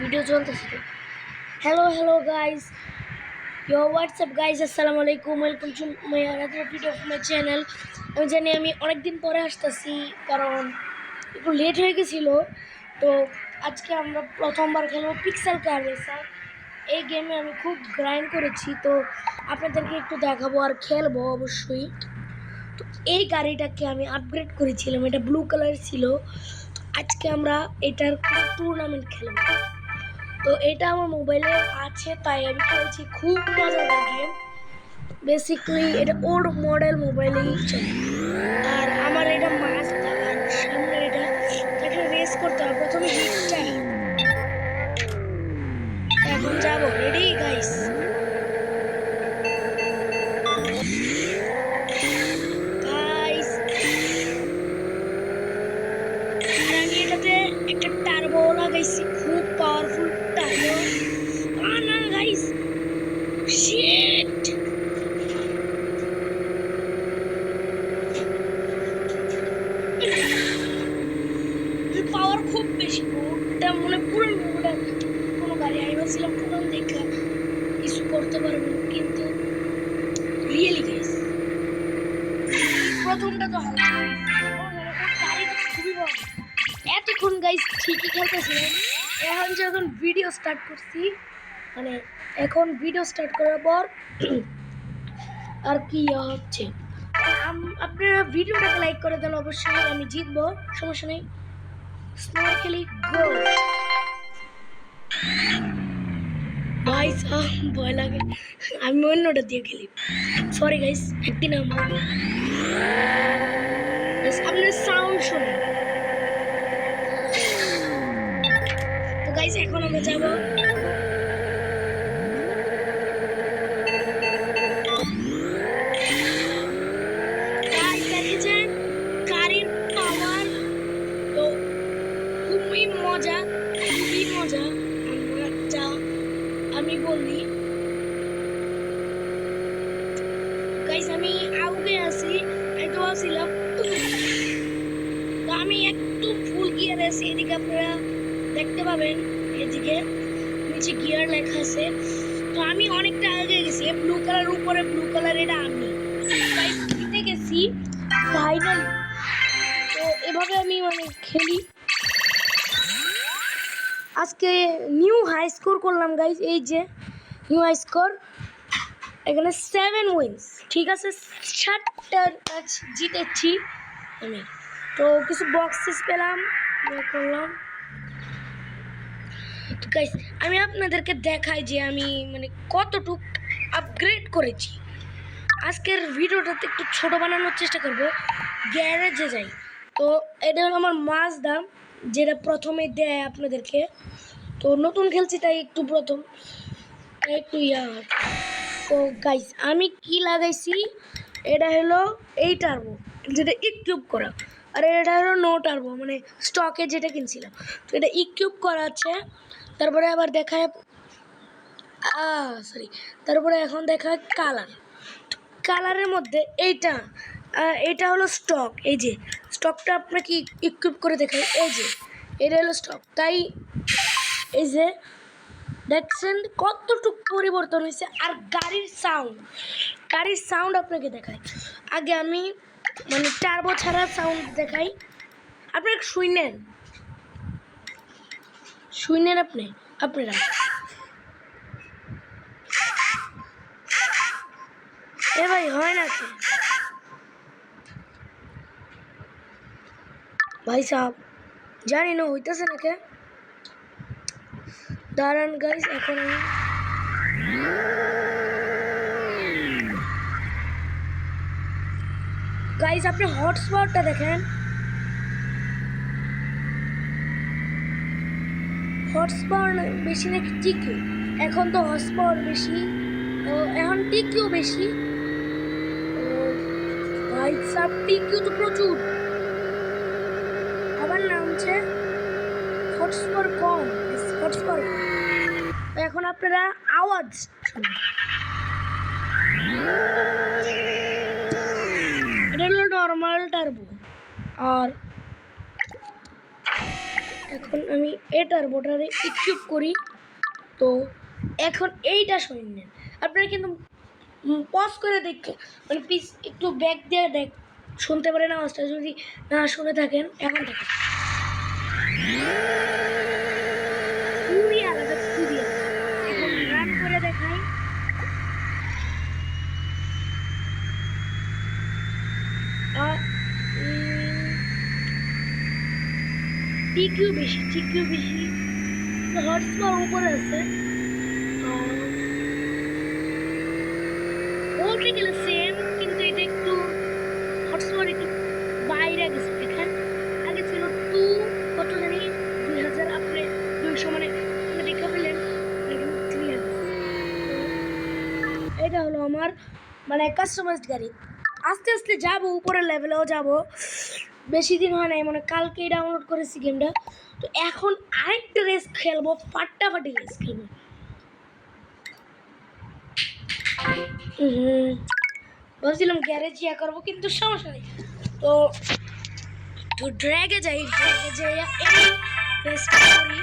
Video চলতেছে তো। Hello guys, WhatsApp guys, আসসালামু আলাইকুম, welcome to my another video of my channel. আমি জানি আমি অনেকদিন পরে আসতেছি, কারণ একটু লেট হয়ে গেছিলো। তো আজকে আমরা প্রথমবার খেলবো পিক্সেল কার রেসার। এই গেমে আমি খুব গ্রাইন্ড করেছি, তো আপনাদেরকে একটু দেখাবো আর খেলবো অবশ্যই। তো এই গাড়িটাকে আমি আপগ্রেড করেছিলাম, এটা ব্লু কালার ছিল। আজকে আমরা এটার টুর্নামেন্ট খেলবো। তো এটা আমার মোবাইলে আছে, তাই আমি খেলছি। খুব মজাদার গেম। বেসিক্যালি এটা ওল্ড মডেল মোবাইলেই চলে। আর আমার এটা মাস্টার, আর সামনে এটা একটা রেস করতে হবে। প্রথমে হিটটা, এখন যাবো। Ready guys? গাইস, আর আমি এটাতে একটা টার্বো লাগাইছি, খুব পাওয়ারফুল টার্বো। না গাইস, শিট! পাওয়ার খুব বেশি, ওটা মনে পুরো ওটা কোনো গাড়ি আমি ভাবছিলাম পুরো দেখা কিছু করতে পারবো, কিন্তু রিয়েলি গাইস প্রথমটা তো হালকা গাড়িটা খুবই বড়। এতক্ষণ গাইস ঠিকই খেলতেছিলাম, এখন যখন ভিডিও স্টার্ট করছি, মানে এখন ভিডিও স্টার্ট করার পর আর কি হচ্ছে, আপনারা ভিডিওটাকে লাইক করে দেন অবশ্যই। আমি জিতবো, সমস্যা নেই। স্নোর খেলি, গো! ভাই ভয় লাগে, আমি অন্যটা দিয়ে খেলি। সরি গাইস, একদিন আপনার সাউন্ড শুনে। তো গাইস এখন আমরা যাবো। গাইস দেখেছেন গাড়ির পাওয়ার? তো খুবই মজা, খুবই মজা। আমার যা আমি বলি গাইস, আমি আউগে আছি, আমি তো ছিলাম। তো আমি একটু ফুল গিয়ার আছি, এদিকে আপনারা দেখতে পাবেন, এদিকে নিচে গিয়ার লেখা আছে। তো আমি অনেকটা আগে গেছি, ব্লু কালার উপরে, ব্লু কালার এটা আমি গাইস জিতে গেছি ফাইনালি। তো এভাবে আমি মানে খেলি। আজকে নিউ হাই স্কোর করলাম গাইস, এই যে নিউ হাই স্কোর, এখানে 7 উইন্স। ঠিক আছে, 7টা ম্যাচ জিতেছি আমি। তো কিছু বক্সেস পেলাম, করলাম। তো গাইস আমি আপনাদেরকে দেখাই যে আমি মানে কতটুক আপগ্রেড করেছি। আজকের ভিডিওটাতে একটু ছোট বানানোর চেষ্টা করব। গ্যারেজে যাই। তো এটা হলো আমার মাজদা, যেটা প্রথমে দেয় আপনাদেরকে। তো নতুন খেলছি তাই একটু প্রথম একটু তো গাইস আমি কি লাগাইছি, এটা হলো এই টার্বো, যেটা ইকুইপ করা। আর এটা হলো নো টার্বো, মানে স্টকে যেটা কিনছিলাম। তো এটা ইকুইপ করা আছে। তারপরে আবার দেখায় সরি, তারপরে এখন দেখায় কালার। কালারের মধ্যে এইটা এটা হলো স্টক। এই যে স্টকটা আপনাকে ইকুইপ করে দেখাই, এই যে এটা হলো স্টক। তাই এই যে দেখছেন কতটুকু পরিবর্তন হয়েছে। আর গাড়ির সাউন্ড আপনাকে দেখাই। আগে আমি মানে টার্বো ছাড়া সাউন্ড দেখাই, আপনি শুনেন আপনারা। এ ভাই হয় না কি ভাই সাহেব, জানি না হইতেছে না কে। দাঁড়ান গাইস, এখন আমি গাইস আপনি হটস্পটটা দেখেন, হটস্পট বেশি নাকি টিকিউ? এখন তো হটস্পট বেশি, ও এখন টিকিউ বেশি। ও ভাই সাহেব, টিকিউ তো প্রচুর, আবার নামছে হটস্পট কম, হটস্পট। এখন আপনারা আওয়াজ শুনুন, এটা হলো নর্মাল টার্বো। আর এখন আমি এটার বর্ডারে ইকুইপ করি। তো এখন এইটা শুনে নেন, আপনারা কিন্তু পজ করে দেখে মানে পিস একটু ব্যাক দিয়ে শুনতে পারেন আওয়াজটা, যদি না শুনে থাকেন এখন দেখেন খুবই আলাদা, খুবই আলাদা। এখন রান করে দেখাই। টিকিউ বেশি, টিকিউ বেশি, হর্স পাওয়ার উপরে আছে। বলতে গেলে সেম, কিন্তু এটা একটু হর্স পাওয়ার একটু বাইরে গেছে। দেখেন আগে ছিল টু কত জানি 2000, আপনি 200 মানে দেখা পেলেন, এটা হলো আমার মানে কাস্টমাইজড গাড়ি। আস্তে আস্তে যাব, উপরের লেভেলেও যাব। বেশি দিন হয় নাই, মানে কালকেই ডাউনলোড করেছি গেমটা। তো এখন আরেকটা রেস খেলবো, ফাটাফাটি রেস খেলবো। ভাবছিলাম গ্যারেজ ইয়া করবো, কিন্তু সমস্যা নেই। তো তো ড্র্যাগে যাই, ড্র্যাগে যাই এই রেসটা করি।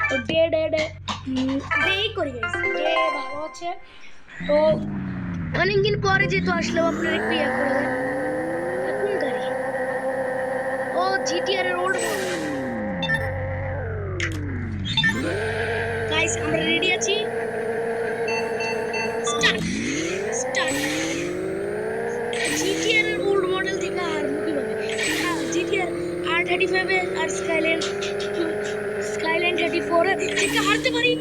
তো ডেই করি গাইস, ডে ভালো আছে। তো অনেকদিন পরে যেহেতু আসলেও আপনারা একটু ইয়া করে দেন। কোন গাড়ি? ও জিটিআর এর ওল্ড মডেল। গাইস আমরা রেডি আছি, স্টার্ট স্টার্ট। জিটিআর এর ওল্ড মডেল থেকে আর কিভাবে জিটিআর R35 এর আর স্কাইলাইন 34 এর থেকে হারতে পারি?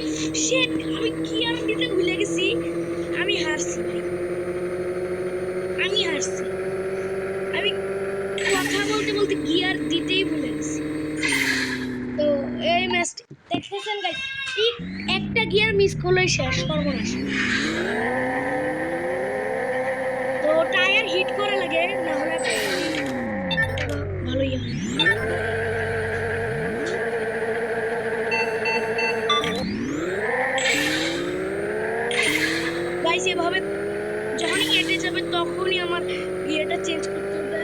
শিট, আমি গিয়ার দিতে ভুলে গেছি। আমি হারছি ভাই, আমি হারছি। আমি কথা বলতে বলতে গিয়ার দিতেই ভুলে গেছি। তো এই ম্যাচটি দেখতেছেন গাইস, ঠিক একটা গিয়ার মিস করলেই শেষ, সর্বনাশ। তো টায়ার হিট করে লাগে, না হলে ভালোই হয়। গাইস এভাবে যখনই কেটে যাবে তখনই আমার গিয়ারটা চেঞ্জ করতে হবে।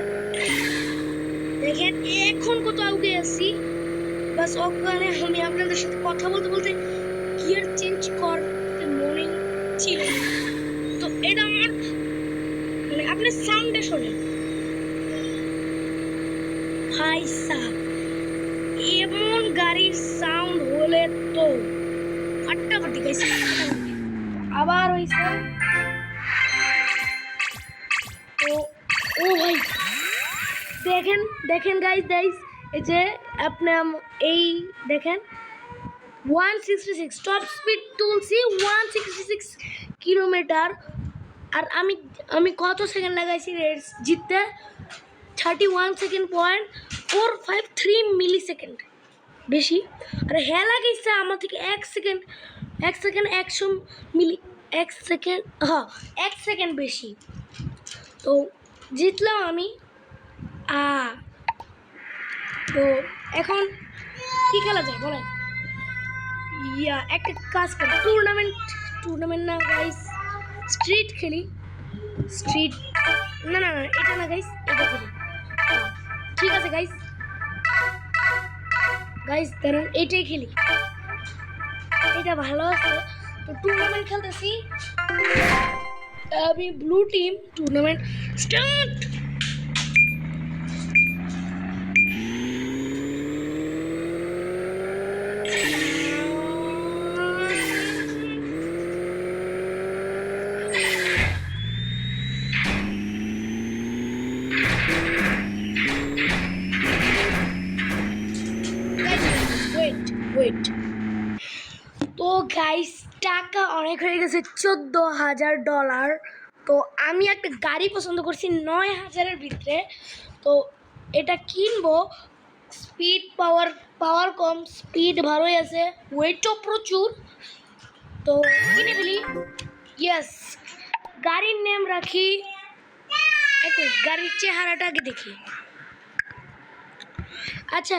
দেখেন এখন কত আগে আছি, বাস ওখানে আমি আপনাদের সাথে কথা বলতে বলতে গিয়ার চেঞ্জ করতে মনে ছিল। তো এটা আমার মানে আপনি সাউন্ডে শোনেন ভাই সাহেব, এমন গাড়ির সাউন্ড হলে তো ফাটাফাটি গাইছে। আবার হইছে। তো ও ভাই দেখেন দেখেন গাইস গাইস, এই যে আপনি এই দেখেন 166 টপ স্পিড তুলছি, 166 কিলোমিটার। আর আমি আমি কত সেকেন্ড লাগাইছি রেস জিততে? 31 সেকেন্ড পয়েন্ট 453 মিলি সেকেন্ড বেশি। আর হ্যাঁ লাগাইছে আমার থেকে 1 সেকেন্ড 100 মিলি 1 সেকেন্ড, হ্যাঁ 1 সেকেন্ড বেশি। তো জিতলাম আমি। তো এখন কি খেলা যায় বলেন? ইয়া একটা কাজ করি, টুর্নামেন্ট না গাইস, স্ট্রিট খেলি। স্ট্রিট না না না, এটা না গাইস, এটা খেলি। ঠিক আছে গাইস, গাইস দাঁড়ান, এইটাই খেলি, এটা ভালো আছে। তো টুর্নামেন্ট খেলতেছি আমি, blue team. Tournament start. Wait. তো গাইস টাকা অনেক হয়ে গেছে, $14,000। তো আমি একটা গাড়ি পছন্দ করছি 9,000-এর ভিতরে। তো এটা কিনবো। স্পিড পাওয়ার কম, স্পিড ভালোই আছে, ওয়েটও প্রচুর। তো কিনে ফেলি। ইয়েস, গাড়ির নেম রাখি, গাড়ির চেহারাটা আগে দেখি। আচ্ছা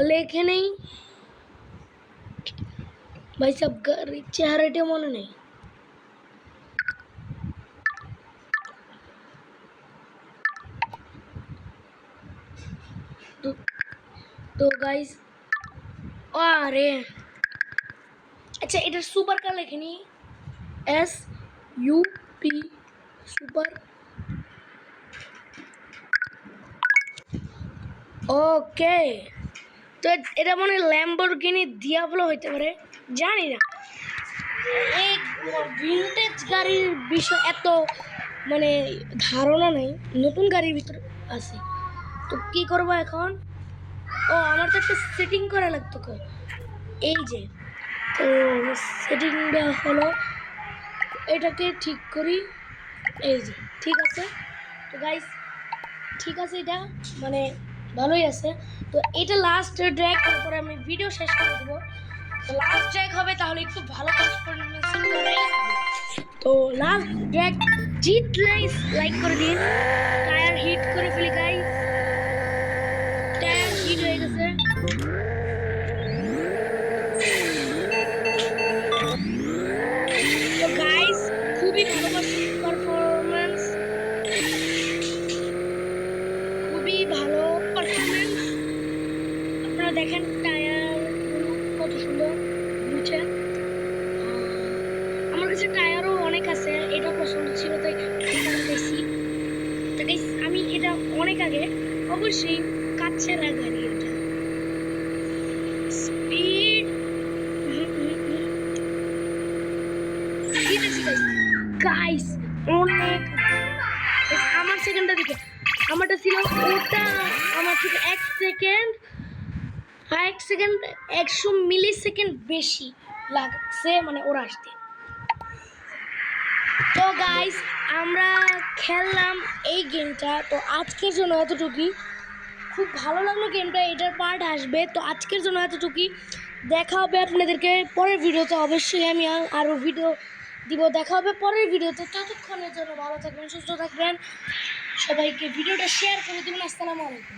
লেখে নেই ভাই সব, গাড়ির চেহারাটা মনে নেই। তো গাইস আরে আচ্ছা, এটার সুপার কার লেখে নি, SUP সুপার। ওকে, তো এটা মনে হয় ল্যাম্বরগিনি দিয়াবলো হইতে পারে, জানি না। এই ভিনটেজ গাড়ির বিষয় এত মানে ধারণা নেই, নতুন গাড়ির ভিতর আছে। তো কি করবো এখন? ও, আমার তো একটা সেটিং করা লাগতো। এই যে, তো সেটিংটা হলো, এটাকে ঠিক করি। এই যে ঠিক আছে। তো গাইস ঠিক আছে, এটা মানে ভালোই আছে। তো এটা লাস্ট ড্র্যাগ, তারপরে আমি ভিডিও শেষ করে দেবো। তো লাস্ট ড্র্যাগ হবে, তাহলে একটু ভালো পারফরমেন্স করে। তো লাস্ট ড্র্যাগ জিতলে লাইক করে দিন। টায়ার হিট করে ফেলি গাইস, টায়ার হিট হয়ে গেছে। তো গাইস খুবই ভালো পারফরমেন্স, খুবই ভালো পারফরমেন্স। আপনারা দেখেন টায়ার কত সুন্দর ঘুরছে। আমার কাছে টায়ারও অনেক আছে, এটা পছন্দ ছিল তাই এটা লাগাইছি। তো গাইস আমি এটা অনেক আগে, অবশ্যই কাছের গাড়ি, এটা স্পিড গাইস অনেক। আমার সেকেন্ডটা দিকে, আমারটা ছিল ওটা, আমার থেকে 1 সেকেন্ড 100 মিলি সেকেন্ড বেশি লাগছে মানে ওরা আসতে। তো গাইস আমরা খেললাম এই গেমটা, তো আজকের জন্য এতটুকুই। খুব ভালো লাগলো গেমটা, এটার পার্ট আসবে। তো আজকের জন্য এতটুকুই, দেখা হবে আপনাদেরকে পরের ভিডিওতে। অবশ্যই আমি আরও ভিডিও দিব, দেখা হবে পরের ভিডিওতে। ততক্ষণের জন্য ভালো থাকবেন, সুস্থ থাকবেন, সবাইকে ভিডিওটা শেয়ার করে দেবেন। আসসালামু আলাইকুম।